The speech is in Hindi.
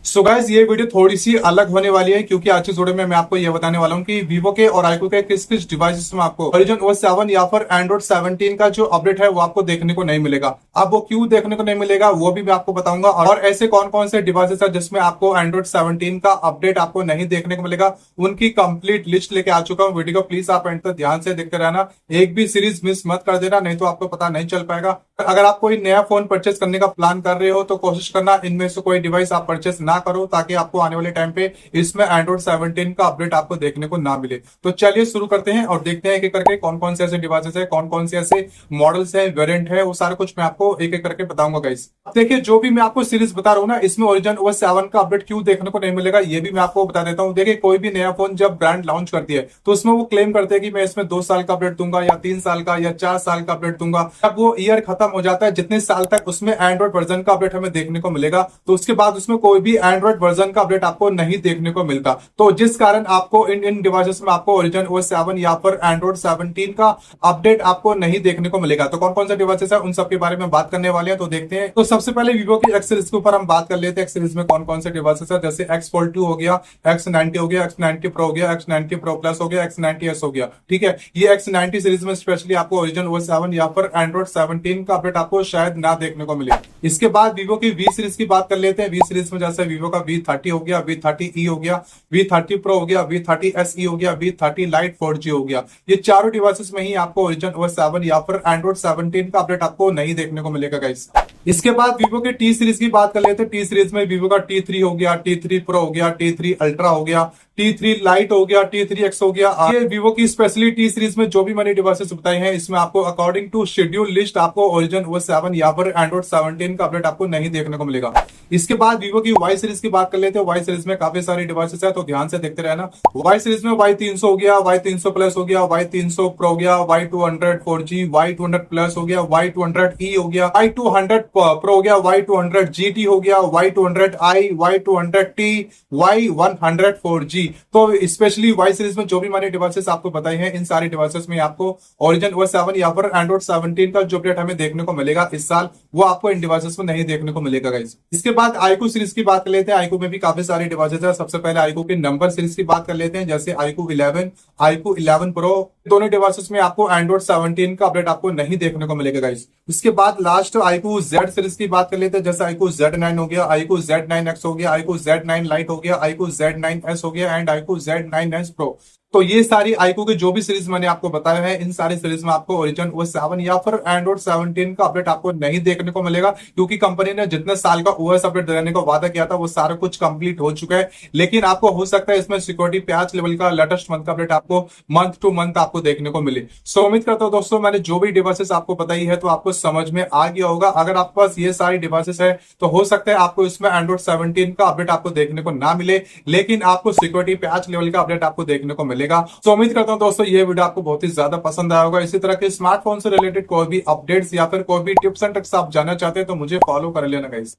सो गाइस ये वीडियो थोड़ी सी अलग होने वाली है क्योंकि आज इस वीडियो में मैं आपको ये बताने वाला हूँ कि वीवो के और आईक्यू के किस किस डिवाइसेस में आपको Origin OS 7 या फिर एंड्रॉइड 17 का जो अपडेट है वो आपको देखने को नहीं मिलेगा। अब वो क्यों देखने को नहीं मिलेगा वो भी मैं आपको बताऊंगा, और ऐसे कौन कौन से डिवाइसेस है जिसमें आपको एंड्रॉइड 17 का अपडेट आपको नहीं देखने को मिलेगा, उनकी कंप्लीट लिस्ट लेके आ चुका हूँ। वीडियो को प्लीज आप एंड तक ध्यान से देखते रहना, एक भी सीरीज मिस मत कर देना, नहीं तो आपको पता नहीं चल पाएगा। अगर आप कोई नया फोन परचेस करने का प्लान कर रहे हो तो कोशिश करना इनमें से कोई डिवाइस आप परचेस ना करो, ताकि आपको आने वाले टाइम पे इसमें एंड्रॉइड 17 का अपडेट आपको देखने को ना मिले। तो चलिए शुरू करते हैं और देखते हैं एक एक करके कौन कौन से ऐसे डिवाइसेस है, कौन कौन से ऐसे मॉडल्स है, वेरिएंट है, वो सारा कुछ मैं आपको एक एक करके बताऊंगा गाइस। देखिए जो भी मैं आपको सीरीज बता रहा हूँ ना, इसमें Origin OS 7 का अपडेट क्यों देखने को नहीं मिलेगा ये भी मैं आपको बता देता हूँ। देखिए कोई भी नया फोन जब ब्रांड लॉन्च करती है तो उसमें वो क्लेम करते हैं कि मैं इसमें 2 साल का अपडेट दूंगा या 3 साल का या 4 साल का अपडेट दूंगा। अब वो ईयर खत्म हो जाता है, जितने साल तक उसमें एंड्रॉइड वर्जन का अपडेट हमें देखने को मिलेगा, तो उसके बाद उसमें कोई भी एंड्रॉइड वर्जन का अपडेट आपको नहीं देखने को मिलता। तो जिस कारण आपको इन डिवाइसेस में आपको Origin OS 7 या फिर एंड्रॉइड 17 का अपडेट आपको नहीं देखने को मिलेगा। तो कौन कौन से डिवाइसेस है उन सब के बारे में बात करने वाले हैं, तो देखते हैं। तो सबसे पहले वीवो की एक्स सीरीज के ऊपर हम बात कर लेते हैं। एक्स सीरीज में कौन कौन से डिवाइसेस है, जैसे X42 हो गया, X90 हो गया, X90 Pro हो गया, X90 Pro Plus हो गया, X90s हो गया। ठीक है, ये X90 सीरीज में स्पेशली आपको Origin OS 7 या फिर एंड्रॉइड 17 का अपडेट आपको शायद ना देखने को मिले। इसके बाद वीवो की वी सीरीज की बात कर लेते हैं। वी सीरीज में जैसे वीवो का V30 हो गया, V30e हो गया, V30 Pro हो गया, V30se हो गया, V30 Lite 4G हो गया। ये चारों डिवाइसेस में ही आपको Origin OS 7 या फिर एंड्रॉइड 17 का अपडेट आपको नहीं देखने को मिलेगा गाइस। इसके बाद वीवो के टी सीरीज की बात कर लेते हैं। टी सीरीज में वीवो का T3 हो गया, T3 Pro हो गया, T3 Ultra हो गया, T3 Lite हो गया, T3X हो गया। ये वीवो की स्पेशली टी सीरीज में जो भी मैंने डिवाइसेस बताए हैं, इसमें आपको अकॉर्डिंग टू शेड्यूल लिस्ट आपको Origin OS 7 या फिर एंड्रॉइड 17 का अपडेट आपको नहीं देखने को मिलेगा। इसके बाद वीवो की वाई सीरीज की बात कर लेते हैं। वाई सीरीज में काफी सारी डिवाइसेस है, तो ध्यान से देखते रहना। वाई सीरीज में Y300 हो गया, Y300 प्लस हो गया, Y300 Pro हो गया, Y200 4G, Y200 प्लस हो गया, Y200e हो गया, Y200 Pro हो गया, Y200 GT हो गया, Y200i, Y200t, Y100 4G। तो स्पेशली वाई सीरीज में जो भी मैंने डिवाइसेस आपको बताए हैं, इन सारी डिवाइसेस में आपको Origin OS 7 या फिर एंड्रॉइड 17 का जो अपडेट हमें देखने को मिलेगा इस साल, वो आपको इन डिवाइसेस में नहीं देखने को मिलेगा गाइस। इसके बाद iQOO सीरीज की बात कर लेते हैं। iQOO में भी काफी सारे डिवाइसेस है। सबसे पहले iQOO के नंबर सीरीज की बात कर लेते हैं, जैसे iQOO 11, iQOO 11 Pro। दोनों डिवाइसेस में आपको एंड्रॉइड 17 का अपडेट आपको नहीं देखने को मिलेगा गाइस। उसके बाद लास्ट iQOO Z सीरीज की बात कर लेते हैं, जैसे iQOO Z9 हो गया, iQOO Z9X हो गया, iQOO Z9 Lite हो गया, iQOO Z9s हो गया एंड iQOO Z9s Pro। तो ये सारी iQOO की जो भी सीरीज मैंने आपको बताया है, इन सारी सीरीज में आपको Origin OS 7 या फिर एंड्रॉइड 17 का अपडेट आपको नहीं देखने को मिलेगा, क्योंकि कंपनी ने जितने साल का OS अपडेट देने का वादा किया था वो सारा कुछ कंप्लीट हो चुका है। लेकिन आपको हो सकता है इसमें सिक्योरिटी पैच लेवल का लेटेस्ट मंथ का अपडेट आपको मंथ टू मंथ आपको देखने को मिले। सो उम्मीद करता हूं दोस्तों मैंने जो भी डिवाइसेस आपको बताई है तो आपको समझ में आ गया होगा। अगर आपके पास ये सारी डिवाइसेस है तो हो सकता है आपको इसमें एंड्रॉइड 17 का अपडेट आपको देखने को ना मिले, लेकिन आपको सिक्योरिटी पैच लेवल का अपडेट आपको देखने को मिलेगा। तो उम्मीद करता हूं दोस्तों ये वीडियो आपको बहुत ही ज्यादा पसंद आया होगा। इसी तरह के स्मार्टफोन से रिलेटेड कोई भी अपडेट्स या फिर कोई भी टिप्स एंड ट्रिक्स आप जानना चाहते हैं तो मुझे फॉलो कर लेना गाइस।